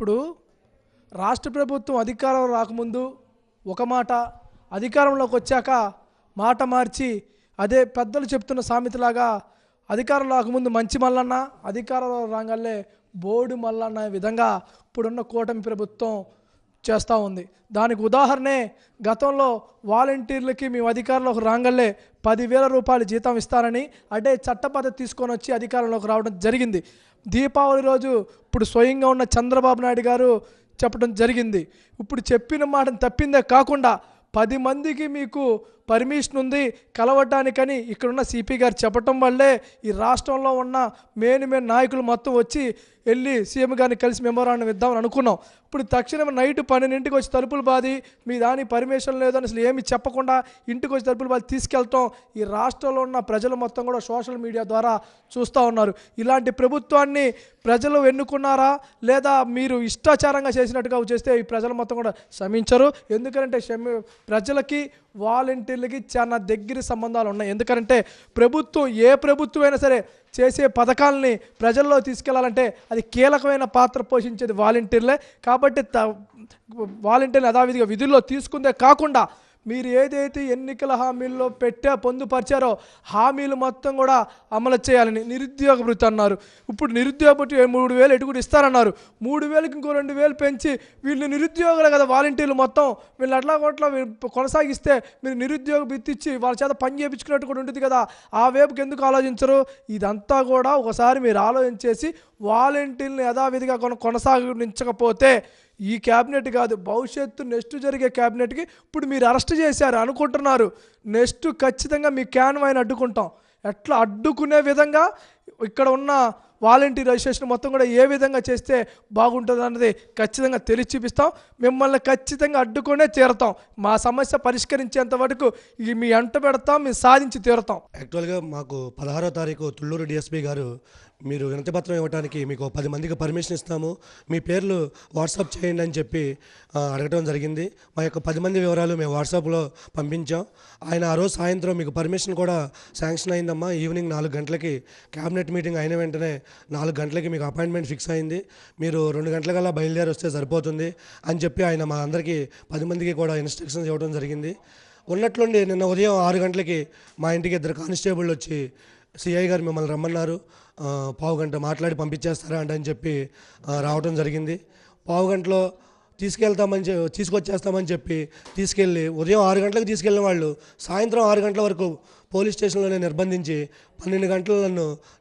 ఇప్పుడు రాష్ట్ర ప్రభుత్వం అధికారం రాకముందు ఒక మాట, అధికారంలోకి వచ్చాక మాట మార్చి అదే పెద్దలు చెప్తున్న సామెతలాగా అధికారం రాకముందు మంచి మల్లన్న, అధికారంలో రాగానే బోడి మల్లన్న విధంగా ఇప్పుడున్న కూటమి ప్రభుత్వం చేస్తూ ఉంది. దానికి ఉదాహరణే గతంలో వాలంటీర్లకి మేము అధికారంలోకి రాగానే 10,000 రూపాయలు జీతం ఇస్తారని అంటే చట్టబద్ధత తీసుకొని వచ్చి అధికారంలోకి రావడం జరిగింది. దీపావళి రోజు ఇప్పుడు స్వయంగా ఉన్న చంద్రబాబు నాయుడు గారు చెప్పడం జరిగింది. ఇప్పుడు చెప్పిన మాటను తప్పిందే కాకుండా 10 మందికి మీకు పర్మిషన్ ఉంది కలవటానికని ఇక్కడున్న సిపి గారు చెప్పటం వల్లే ఈ రాష్ట్రంలో ఉన్న మెయిన్ నాయకులు మొత్తం వచ్చి వెళ్ళి సీఎం గారిని కలిసి మెమోరాండం ఇద్దామని అనుకున్నాం. ఇప్పుడు తక్షణం నైట్ 12ంటికి వచ్చి తలుపులు బాది మీ దాని పర్మిషన్ లేదని అసలు ఏమి చెప్పకుండా ఇంటికి వచ్చి తలుపులు బాది తీసుకెళ్ళటం ఈ రాష్ట్రంలో ఉన్న ప్రజలు మొత్తం కూడా సోషల్ మీడియా ద్వారా చూస్తూ ఉన్నారు. ఇలాంటి ప్రభుత్వాన్ని ప్రజలు ఎన్నుకున్నారా లేదా మీరు ఇష్టాచారంగా చేసినట్టుగా చేస్తే ఈ ప్రజలు మొత్తం కూడా క్షమించరు. ఎందుకంటే ప్రజలకి వాలంటీర్లకి చాలా దగ్గర సంబంధాలు ఉన్నాయి. ఎందుకంటే ప్రభుత్వం ఏ ప్రభుత్వం అయినా సరే చేసే పథకాలని ప్రజల్లో తీసుకెళ్లాలంటే అది కీలకమైన పాత్ర పోషించేది వాలంటీర్లే. కాబట్టి వాలంటీర్లు యథావిధిగా విధుల్లో తీసుకుందే కాకుండా మీరు ఏదైతే ఎన్నికల హామీల్లో పొందుపరిచారో హామీలు మొత్తం కూడా అమలు చేయాలని నిరుద్యోగ భృతి అన్నారు. ఇప్పుడు నిరుద్యోగ భృతి 3,000 ఎటు కూడా ఇస్తారన్నారు. 3,000కి ఇంకో 2,000 పెంచి వీళ్ళు నిరుద్యోగులు కదా వాలంటీర్లు మొత్తం వీళ్ళు అట్లా కొనసాగిస్తే మీరు నిరుద్యోగ భృతి ఇచ్చి వాళ్ళ చేత పని చేయించుకున్నట్టు కూడా ఉంటుంది కదా, ఆ వైపుకి ఎందుకు ఆలోచించరు? ఇదంతా కూడా ఒకసారి మీరు ఆలోచించేసి వాలంటీర్లు యథావిధిగా కొనసాగించకపోతే ఈ క్యాబినెట్ కాదు భవిష్యత్తు నెక్స్ట్ జరిగే క్యాబినెట్కి ఇప్పుడు మీరు అరెస్ట్ చేశారు అనుకుంటున్నారు, నెక్స్ట్ ఖచ్చితంగా మీ క్యాన్వాయిని అడ్డుకుంటాం. ఎట్లా అడ్డుకునే విధంగా ఇక్కడ ఉన్న వాలంటీర్ రిజిస్ట్రేషన్ మొత్తం కూడా ఏ విధంగా చేస్తే బాగుంటుంది అన్నది ఖచ్చితంగా తెలిసి చూపిస్తాం. మిమ్మల్ని ఖచ్చితంగా అడ్డుకునే తీరుతాం. మా సమస్య పరిష్కరించేంత వరకు మీ అంట పెడతాం, మేము సాధించి తీరుతాం. యాక్చువల్గా మాకు 16వ తారీఖు తుళ్ళూరు డిఎస్పీ గారు మీరు వినతిపత్రం ఇవ్వడానికి మీకు 10 మందికి పర్మిషన్ ఇస్తాము, మీ పేర్లు వాట్సాప్ చేయండి అని చెప్పి అడగడం జరిగింది. మా యొక్క 10 మంది వివరాలు మేము వాట్సాప్లో పంపించాం. ఆయన ఆ రోజు సాయంత్రం మీకు పర్మిషన్ కూడా శాంక్షన్ అయిందమ్మా, ఈవినింగ్ 4 గంటలకి క్యాబినెట్ మీటింగ్ అయిన వెంటనే 4 గంటలకి మీకు అపాయింట్మెంట్ ఫిక్స్ అయింది, మీరు 2 గంటలకల్లా బయలుదేరి వస్తే సరిపోతుంది అని చెప్పి ఆయన మా అందరికీ 10 మందికి కూడా ఇన్స్ట్రక్షన్స్ ఇవ్వడం జరిగింది. ఉన్నట్లుండి నిన్న ఉదయం 6 గంటలకి మా ఇంటికి 2 కానిస్టేబుల్ వచ్చి సిఐ గారు మిమ్మల్ని రమ్మన్నారు, పావు గంట మాట్లాడి పంపించేస్తారా అని చెప్పి రావడం జరిగింది. పావు గంటలో తీసుకొచ్చేస్తామని చెప్పి తీసుకెళ్ళి ఉదయం 6 గంటలకు తీసుకెళ్ళిన వాళ్ళు సాయంత్రం 6 గంటల వరకు పోలీస్ స్టేషన్లోనే నిర్బంధించి 12 గంటలు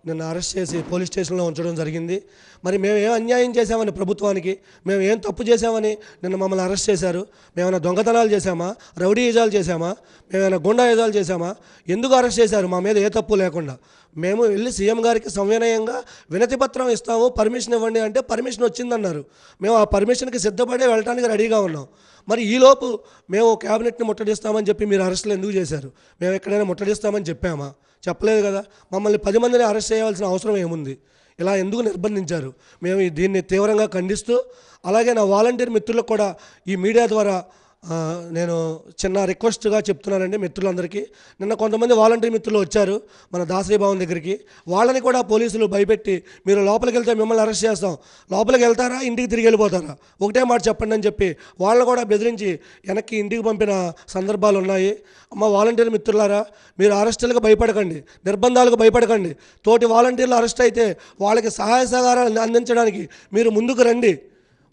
నిన్ను అరెస్ట్ చేసి పోలీస్ స్టేషన్లో ఉంచడం జరిగింది. మరి మేము ఏం అన్యాయం చేశామని ప్రభుత్వానికి, మేము ఏం తప్పు చేశామని నిన్న మమ్మల్ని అరెస్ట్ చేశారు? మేమైనా దొంగతనాలు చేశామా, రౌడీ యజాలు చేశామా, మేమైనా గుండా యజాలు చేశామా? ఎందుకు అరెస్ట్ చేశారు? మా మీద ఏ తప్పు లేకుండా మేము వెళ్ళి సీఎం గారికి సంవినయంగా వినతిపత్రం ఇస్తాము, పర్మిషన్ ఇవ్వండి అంటే పర్మిషన్ వచ్చిందన్నారు. మేము ఆ పర్మిషన్కి సిద్ధపడి వెళ్ళడానికి రెడీగా ఉన్నాం. మరి ఈలోపు మేము క్యాబినెట్ని ముట్టడిస్తామని చెప్పి మీరు అరెస్టులు ఎందుకు చేశారు? మేము ఎక్కడైనా ముట్టడిస్తామని చెప్పామా? చెప్పలేదు కదా. మమ్మల్ని 10 మందిని అరెస్ట్ చేయాల్సిన అవసరం ఏముంది? ఇలా ఎందుకు నిర్బంధించారు? మేము దీన్ని తీవ్రంగా ఖండిస్తూ, అలాగే నా వాలంటీర్ మిత్రులకు కూడా ఈ మీడియా ద్వారా నేను చిన్న రిక్వెస్ట్గా చెప్తున్నానండి మిత్రులందరికీ. నిన్న కొంతమంది వాలంటీర్ మిత్రులు వచ్చారు మన దాసరి భవన్ దగ్గరికి, వాళ్ళని కూడా పోలీసులు భయపెట్టి మీరు లోపలికి వెళ్తే మిమ్మల్ని అరెస్ట్ చేస్తాం, లోపలికి వెళ్తారా ఇంటికి తిరిగి వెళ్ళిపోతారా, ఒకటే మాట చెప్పండి అని చెప్పి వాళ్ళని కూడా బెదిరించి వెనక్కి ఇంటికి పంపిన సందర్భాలు ఉన్నాయి. అమ్మ వాలంటీర్ మిత్రులారా, మీరు అరెస్టులకు భయపడకండి, నిర్బంధాలకు భయపడకండి. తోటి వాలంటీర్లు అరెస్ట్ అయితే వాళ్ళకి సహాయ సహకారాలు అందించడానికి మీరు ముందుకు రండి.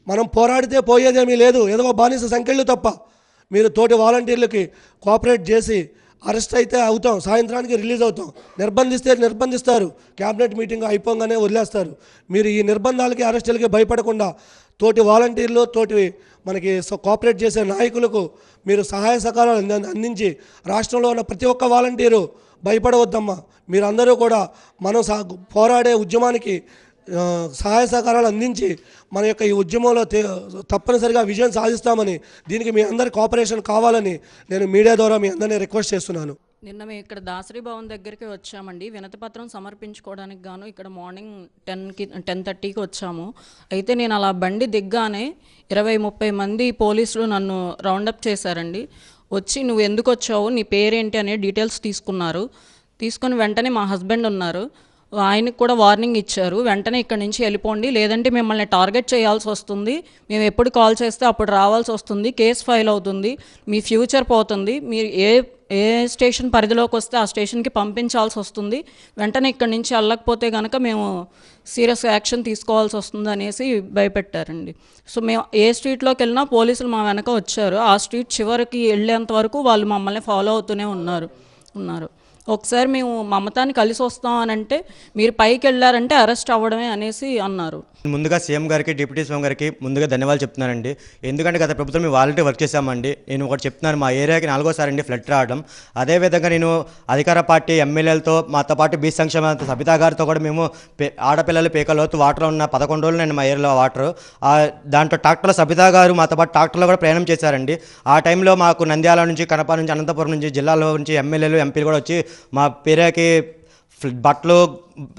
మనం పోరాడితే పోయేదేమీ లేదు, ఏదో బానిస సంఖ్యలు తప్ప. మీరు తోటి వాలంటీర్లకి కోఆపరేట్ చేసి అరెస్ట్ అయితే అవుతాం, సాయంత్రానికి రిలీజ్ అవుతాం. నిర్బంధిస్తారు, క్యాబినెట్ మీటింగ్ అయిపోగానే వదిలేస్తారు. మీరు ఈ నిర్బంధాలకి అరెస్టులకి భయపడకుండా తోటి వాలంటీర్లు, తోటి మనకి కోఆపరేట్ చేసే నాయకులకు మీరు సహాయ సహకారాలు అందించి రాష్ట్రంలో ఉన్న ప్రతి ఒక్క వాలంటీరు భయపడవద్దమ్మా. మీరందరూ కూడా మనం పోరాడే ఉద్యమానికి సహాయ సహకారాలు అందించి మన యొక్క ఈ ఉద్యమంలో తప్పనిసరిగా విజయం సాధిస్తామని, దీనికి మీ అందరి కోఆపరేషన్ కావాలని నేను మీడియా ద్వారా మీ అందరినీ రిక్వెస్ట్ చేస్తున్నాను. నిన్న మేము ఇక్కడ దాసరి భవన్ దగ్గరికి వచ్చామండి. వినతిపత్రం సమర్పించుకోవడానికి గాను ఇక్కడ మార్నింగ్ 10:30కి వచ్చాము. అయితే నేను అలా బండి దిగ్గానే 20-30 మంది పోలీసులు నన్ను రౌండప్ చేశారండి. వచ్చి నువ్వు ఎందుకు వచ్చావు, నీ పేరేంటి అనే డీటెయిల్స్ తీసుకున్నారు. తీసుకొని వెంటనే మా హస్బెండ్ ఉన్నారు, ఆయనకు కూడా వార్నింగ్ ఇచ్చారు, వెంటనే ఇక్కడి నుంచి వెళ్ళిపోండి, లేదంటే మిమ్మల్ని టార్గెట్ చేయాల్సి వస్తుంది, మేము ఎప్పుడు కాల్ చేస్తే అప్పుడు రావాల్సి వస్తుంది, కేసు ఫైల్ అవుతుంది, మీ ఫ్యూచర్ పోతుంది, మీరు ఏ స్టేషన్ పరిధిలోకి వస్తే ఆ స్టేషన్కి పంపించాల్సి వస్తుంది, వెంటనే ఇక్కడి నుంచి వెళ్ళకపోతే కనుక మేము సీరియస్ యాక్షన్ తీసుకోవాల్సి వస్తుంది అనేసి భయపెట్టారండి. సో మేము ఏ స్ట్రీట్లోకి వెళ్ళినా పోలీసులు మా వెనక వచ్చారు, ఆ స్ట్రీట్ చివరికి వెళ్ళేంత వరకు వాళ్ళు మమ్మల్ని ఫాలో అవుతూనే ఉన్నారు. ఒకసారి మేము మమతాని కలిసి వస్తాం అని అంటే మీరు పైకి వెళ్ళారంటే అరెస్ట్ అవ్వడమే అనేసి అన్నారు. ముందుగా సీఎం గారికి, డిప్యూటీ సీఎం గారికి ముందుగా ధన్యవాదాలు చెప్తున్నానండి. ఎందుకంటే గత ప్రభుత్వం మేము వాలంటీర్ వర్క్ చేశామండి. నేను ఒకటి చెప్తున్నాను, మా ఏరియాకి 4వ అండి ఫ్లడ్ రావడం. అదేవిధంగా నేను అధికార పార్టీ ఎమ్మెల్యేలతో, మాతో పాటు బీచ్ సంక్షేమ సబితా గారితో కూడా మేము ఆడపిల్లలు పేకలోతు వాటర్ ఉన్న 11 రోజులు నేను మా ఏరియాలో వాటర్ దాంట్లో ట్రాక్టర్లో సబితా గారు మాతో పాటు ట్రాక్టర్లో కూడా ప్రయాణం చేశారండి. ఆ టైంలో మాకు నంద్యాల నుంచి, కడప నుంచి, అనంతపురం నుంచి, జిల్లాలో నుంచి ఎమ్మెల్యేలు, ఎంపీలు కూడా వచ్చి మా ఏరియాకి బట్టలు,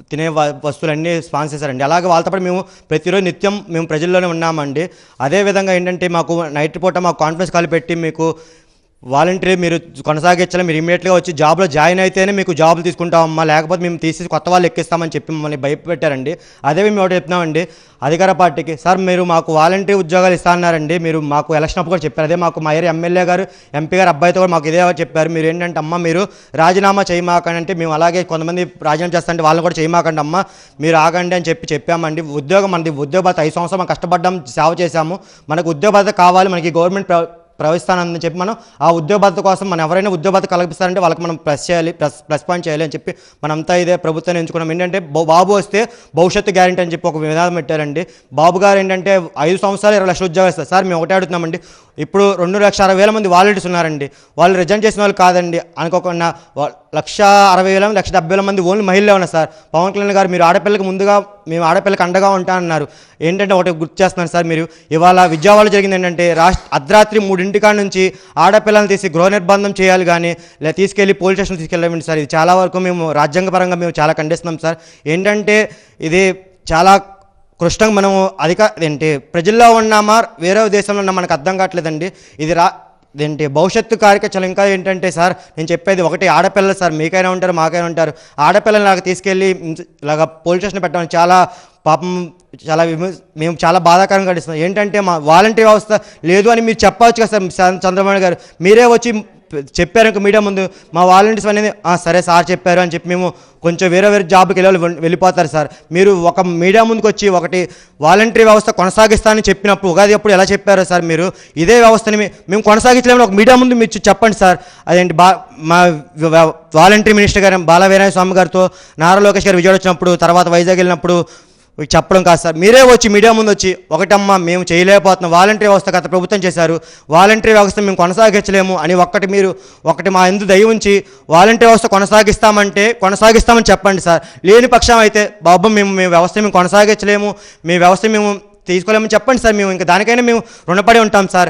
తినే వస్తువులన్నీ స్పాన్సర్ చేశారండి. అలాగే వాళ్ళతో పాటు మేము ప్రతిరోజు నిత్యం మేము ప్రజల్లోనే ఉన్నామండి. అదేవిధంగా ఏంటంటే మాకు నైట్ పూట మాకు కాన్ఫరెన్స్ కాల్ పెట్టి మీకు వాలంటీర్ మీరు కొనసాగించాలి, మీరు ఇమీడియట్గా వచ్చి జాబ్లో జాయిన్ అయితేనే మీకు జాబులు తీసుకుంటామమ్మా, లేకపోతే మేము తీసి కొత్త వాళ్ళు ఎక్కిస్తామని చెప్పి మమ్మల్ని భయపెట్టారండి. అదే మేము ఒకటి చెప్తున్నామండి అధికార పార్టీకి, సార్ మీరు మాకు వాలంటీర్ ఉద్యోగాలు ఇస్తాన్నారండి, మీరు మాకు ఎలక్షన్ అప్పుడు కూడా చెప్పారు, అదే మాకు మా ఏరియా ఎమ్మెల్యే గారు, ఎంపీ గారు అబ్బాయితో కూడా మాకు ఇదే చెప్పారు, మీరు ఏంటంటే అమ్మ మీరు రాజీనామా చేయమాకండి అంటే, మేము అలాగే కొంతమంది రాజీనామా చేస్తారంటే వాళ్ళని కూడా చేయమాకండి అమ్మ, మీరు ఆగండి అని చెప్పామండి. ఉద్యోగం మనది, ఉద్యోగ భద్రత 5 సంవత్సరాలు మనం కష్టపడ్డాం, సేవ చేశాము, మనకు ఉద్యోగ భద్రత కావాలి, మనకి గవర్నమెంట్ ప్రవహిస్తానని చెప్పి మనం ఆ ఉద్యోగ భద్రత కోసం మనం ఎవరైనా ఉద్యోగ భద్రత కల్పిస్తారంటే వాళ్ళకి మనం ప్లస్ పాయింట్ చేయాలి అని చెప్పి మనంతా ఇదే ప్రభుత్వాన్ని ఎంచుకున్నాం. ఏంటంటే బాబు వస్తే భవిష్యత్తు గ్యారెంటీ అని చెప్పి ఒక విధానం పెట్టారండి. బాబు గారు ఏంటంటే 5 సంవత్సరాలు 20 లక్షల ఉద్యోగాలు ఇస్తారు. సార్ మేము ఒకటే అడుగుతున్నామండి, ఇప్పుడు 2,60,000 మంది వాలంటీర్స్ ఉన్నారండి, వాళ్ళు రిజైన్ చేసిన వాళ్ళు కాదండి, అనుకోకుండా 1,60,000 1,70,000 మంది ఓన్లీ మహిళలే ఉన్నారు సార్. పవన్ కళ్యాణ్ గారు మీరు ఆడపిల్లకి ముందుగా, మేము ఆడపిల్లకి అండగా ఉంటానన్నారు. ఏంటంటే ఒకటి గుర్తు చేస్తున్నాను సార్, మీరు ఇవాళ విజయవాడలో జరిగింది ఏంటంటే అర్ధరాత్రి 3 కాడ నుంచి ఆడపిల్లల్ని తీసి గృహ నిర్బంధం చేయాలి కానీ లేదా తీసుకెళ్ళి పోలీస్ స్టేషన్ తీసుకెళ్ళమండి సార్. ఇది చాలా వరకు మేము రాజ్యాంగపరంగా మేము చాలా ఖండిస్తున్నాం సార్. ఏంటంటే ఇది చాలా కృష్ణంగా మనము ఏంటి ప్రజల్లో ఉన్నామా వేరే దేశంలో ఉన్నామా మనకు అర్థం కావట్లేదండి. ఇది ఏంటి భవిష్యత్తు కార్యక్రమాలు. ఇంకా ఏంటంటే సార్ నేను చెప్పేది ఒకటి, ఆడపిల్లలు సార్ మీకైనా ఉంటారు మాకైనా ఉంటారు, ఆడపిల్లలు నాకు తీసుకెళ్ళి ఇలాగ పోలీస్ స్టేషన్ పెట్టడం చాలా పాపం, చాలా మేము చాలా బాధాకరంగా గడిస్తున్నాం. ఏంటంటే మా వాలంటీర్ వ్యవస్థ లేదు అని మీరు చెప్పవచ్చు కదా సార్ చంద్రబాబు గారు, మీరే వచ్చి చెప్పారు ఇంకా మీడియా ముందు మా వాలంటీర్స్ అనేది సరే సార్ చెప్పారు అని చెప్పి మేము కొంచెం వేరే జాబ్కి వెళ్ళిపోతారు సార్. మీరు ఒక మీడియా ముందుకు వచ్చి ఒకటి వాలంటీర్ వ్యవస్థ కొనసాగిస్తానని చెప్పినప్పుడు ఉగాది అప్పుడు ఎలా చెప్పారో సార్, మీరు ఇదే వ్యవస్థని మేము కొనసాగించలేమని ఒక మీడియా ముందు మీరు చెప్పండి సార్. అదేంటి మా వాలంటీర్ మినిస్టర్ గారు బాలవీరాయ స్వామి గారితో నారా లోకేష్ గారు విజయవాడ వచ్చినప్పుడు, తర్వాత వైజాగ్ వెళ్ళినప్పుడు చెప్పడం కాదు సార్, మీరే వచ్చి మీడియా ముందు వచ్చి ఒకటమ్మా మేము చేయలేకపోతున్నాం, వాలంటీర్ వ్యవస్థ గత ప్రభుత్వం చేశారు, వాలంటీర్ వ్యవస్థ మేము కొనసాగించలేము అని ఒకటి మా ఎందు దయ ఉంచి వాలంటీర్ వ్యవస్థ కొనసాగిస్తామని చెప్పండి సార్. లేని పక్షం అయితే బాబు మేము వ్యవస్థ మేము కొనసాగించలేము, మీ వ్యవస్థ మేము తీసుకోలేమని చెప్పండి సార్. మేము ఇంకా దానికైనా మేము రుణపడి ఉంటాం సార్.